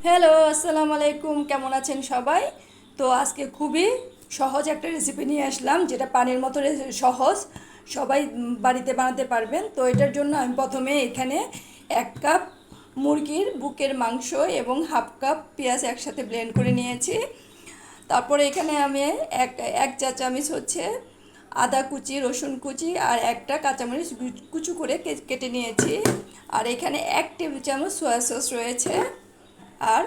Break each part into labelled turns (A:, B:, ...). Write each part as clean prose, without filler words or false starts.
A: Hello, আসসালামু আলাইকুম। কেমন আছেন সবাই? তো আজকে খুবই সহজ একটা রেসিপি নিয়ে আসলাম, যেটা পানির মতো সহজ, সবাই বাড়িতে বানাতে পারবেন। তো এটার জন্য আমি প্রথমে এখানে 1 কাপ মুরগির বুকের মাংস এবং হাফ কাপ পেঁয়াজ একসাথে ব্লেন্ড করে নিয়েছি। তারপরে এখানে আমি এক এক চা চামচ হচ্ছে আদা কুচি, রসুন কুচি আর একটা কাঁচামরিচ কুচু করে কেটে নিয়েছি। আর এখানে 1 টেবিল চামচ সয়া সস রয়েছে। আর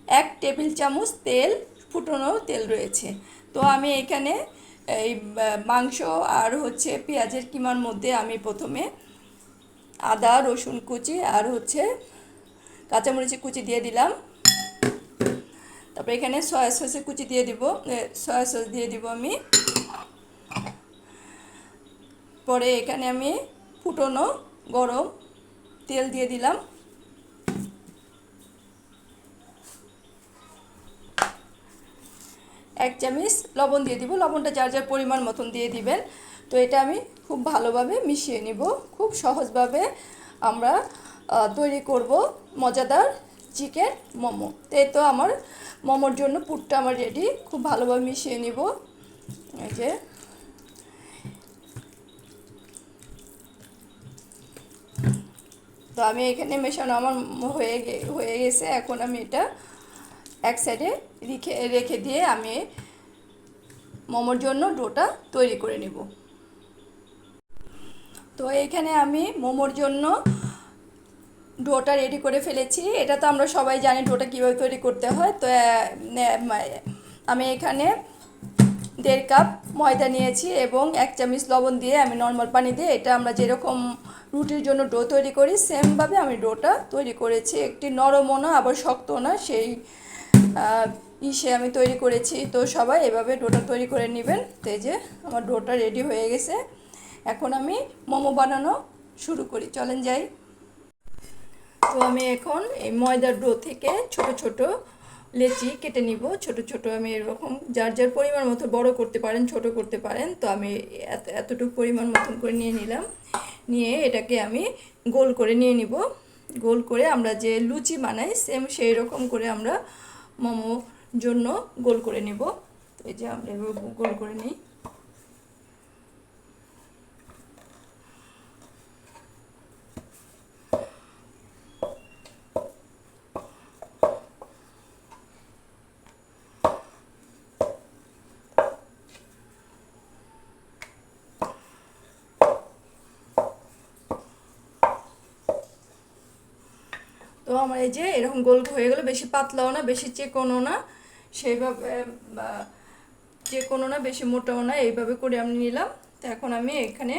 A: 1 টেবিল চামচ তেল, ফুটনো তেল রয়েছে। তো আমি এখানে এই মাংস আর হচ্ছে পেঁয়াজের কিমার মধ্যে আমি প্রথমে আদা রসুন কুচি আর হচ্ছে কাঁচামরিচের কুচি দিয়ে দিলাম। তারপরে এখানে সয়া সসের কুচি দিয়ে দিব, সয়া সস দিয়ে দিব আমি। পরে এখানে আমি ফুটনো গরম তেল দিয়ে দিলাম। এক চামচ লবণ দিয়ে দিব, লবণটা যার যার পরিমাণ মতন দিয়ে দিবেন। তো এটা আমি খুব ভালোভাবে মিশিয়ে নিব। খুব সহজভাবে আমরা তৈরি করব মজাদার চিকেন মোমো। তো আমার মোমোর জন্য পুরটা আমার রেডি। খুব ভালোভাবে মিশিয়ে নিব। এই যে তো আমি এখানে মেশানো আমার হয়ে গেছে। এখন আমি এটা এক সাইডে রেখে দিয়ে আমি মোমোর জন্য ডোটা তৈরি করে নেব। তো এখানে আমি মোমোর জন্য ডোটা রেডি করে ফেলেছি। এটা তো আমরা সবাই জানি ডোটা কীভাবে তৈরি করতে হয়। তো আমি এখানে 1.5 কাপ ময়দা নিয়েছি এবং 1 চামচ লবণ দিয়ে আমি নর্মাল পানি দিয়ে, এটা আমরা যেরকম রুটির জন্য ডো তৈরি করি সেমভাবে আমি ডোটা তৈরি করেছি। একটি নরমও না আবার শক্তও না, সেই ইসে আমি তৈরি করেছি। তো সবাই এভাবে ডোটা তৈরি করে নেবেন। তো এই যে আমার ডোটা রেডি হয়ে গেছে। এখন আমি মোমো বানানো শুরু করি, চলেন যাই। তো আমি এখন এই ময়দার ডো থেকে ছোট ছোট লেচি কেটে নিব। ছোট ছোট আমি এরকম যার যার পরিমাণ মতো বড় করতে পারেন, ছোট করতে পারেন। তো আমি এতটুকু পরিমাণ মতন করে নিয়ে নিলাম। নিয়ে এটাকে আমি গোল করে নিয়ে নিব। গোল করে আমরা যে লুচি বানাই সেম সেই রকম করে আমরা মোমোর জন্য গোল করে নিব। তো এই যে আমরা এভাবে গোল করে নিই। তো আমার এই যে এরকম গোল হয়ে গেল, বেশি পাতলাও না বেশি চিকনও না, সেইভাবে চিকনও না বেশি মোটাও না, এইভাবে করে আমি নিলাম। তো এখন আমি এখানে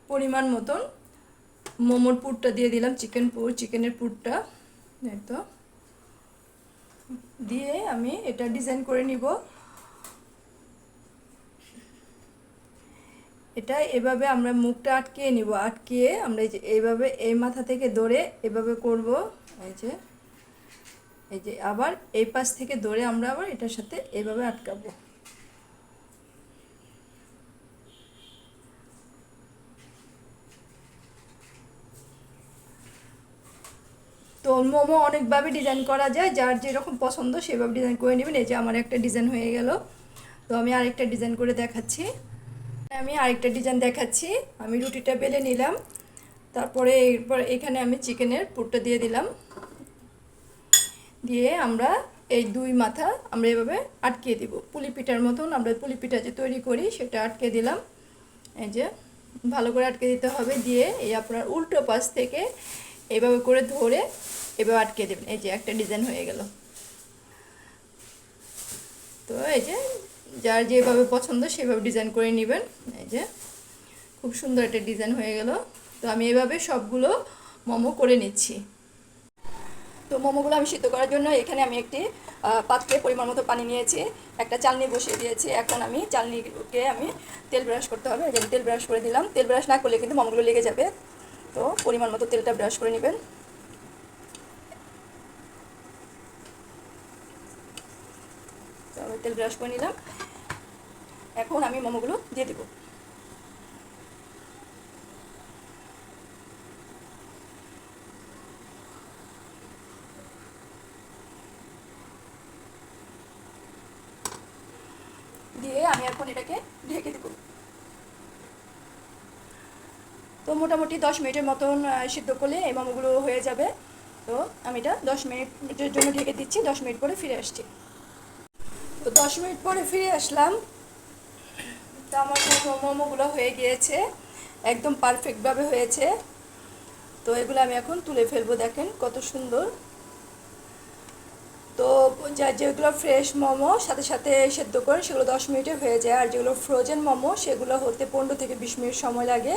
A: পরিমাণ মতন মোমোর পুরটা দিয়ে দিলাম, চিকেনের পুরটা তো দিয়ে আমি এটা ডিজাইন করে নিব। এটা এভাবে আমরা মুখটা আটকিয়ে নিব, আটকিয়ে আমরা এইভাবে এই মাথা থেকে ধরে এভাবে করব। এই যে আবার এই পাশ থেকে ধরে আমরা আবার এটার সাথে এইভাবে আটকাবো। তো মোমো অনেকভাবে ডিজাইন করা যায়, যার যেরকম পছন্দ সেভাবে ডিজাইন করে নেবেন। এই যে আমার একটা ডিজাইন হয়ে গেল। তো আমি আরেকটা ডিজাইন করে দেখাচ্ছি। আমি রুটিটা বেলে নিলাম। তারপরে এরপর এখানে আমি চিকেনের পুরটা দিয়ে দিলাম। দিয়ে আমরা এই দুই মাথা আমরা এভাবে আটকে দিব, পুলি পিঠার মতন আমরা পুলি পিঠা যে তৈরি করি সেটা আটকে দিলাম। এই যে ভালো করে আটকে দিতে হবে। দিয়ে এই আপনার উল্টো পাশ থেকে এভাবে করে ধরে এভাবে আটকে দেবেন। এই যে একটা ডিজাইন হয়ে গেল। তো এই যে যার যেভাবে পছন্দ সেভাবে ডিজাইন করে নেবেন। এই যে খুব সুন্দর একটা ডিজাইন হয়ে গেল। তো আমি এভাবে সবগুলো মোমো করে নিচ্ছি। তো মোমোগুলো আমি সিদ্ধ করার জন্য এখানে আমি একটি পাত্রে পরিমাণ মতো পানি নিয়েছি, একটা চালনি বসিয়ে দিয়েছি। এখন আমি চালনিকে আমি তেল ব্রাশ করতে হবে। আমি তেল ব্রাশ করে দিলাম। তেল ব্রাশ না করলে কিন্তু মোমোগুলো লেগে যাবে। তো পরিমাণ মতো তেলটা ব্রাশ করে নেবেন। তো আমি তেল ব্রাশ করে নিলাম। এখন আমি মোমোগুলো দিয়ে দেবো। দিয়ে আমি এখন এটাকে ঢেকে দেবো। তো মোটামুটি 10 মিনিটের মতন সিদ্ধ করলে এই মোমোগুলো হয়ে যাবে। তো আমি এটা 10 মিনিটের জন্য ঢেকে দিচ্ছি, 10 মিনিট পরে ফিরে আসছি। তো 10 মিনিট পরে ফিরে আসলাম। তো আমার মোমোগুলো হয়ে গিয়েছে, একদম পারফেক্টভাবে হয়েছে। তো এগুলো আমি এখন তুলে ফেলবো, দেখেন কত সুন্দর। তো যেগুলো ফ্রেশ মোমো সাথে সাথে সেদ্ধ করে সেগুলো 10 মিনিটে হয়ে যায়, আর যেগুলো ফ্রোজেন মোমো সেগুলো হতে 15 থেকে 20 মিনিট সময় লাগে।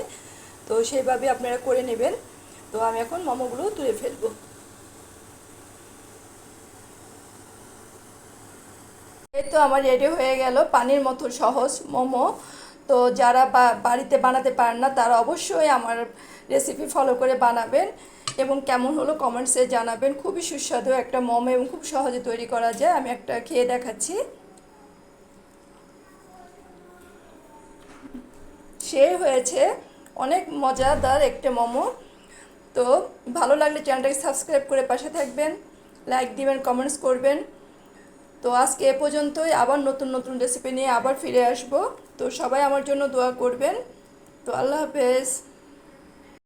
A: তো সেইভাবে আপনারা করে নেবেন। তো আমি এখন মোমোগুলো তুলে ফেলবো। এই তো আমার রেডি হয়ে গেল পানির মতো সহজ মোমো। তো যারা বাড়িতে বানাতে পারেন না তারা অবশ্যই আমার রেসিপি ফলো করে বানাবেন, এবং কেমন হলো কমেন্টসে জানাবেন। খুবই সুস্বাদু একটা মোমো এবং খুব সহজে তৈরি করা যায়। আমি একটা খেয়ে দেখাচ্ছি। সে হয়েছে অনেক মজাদার একটা মোমো। তো ভালো লাগলে চ্যানেলটাকে সাবস্ক্রাইব করে পাশে থাকবেন, লাইক দিবেন, কমেন্টস করবেন। তো আজকে এ পর্যন্তই, আবার নতুন নতুন রেসিপি নিয়ে আবার ফিরে আসব। তো সবাই আমার জন্য দোয়া করবেন। তো আল্লাহ হাফেজ।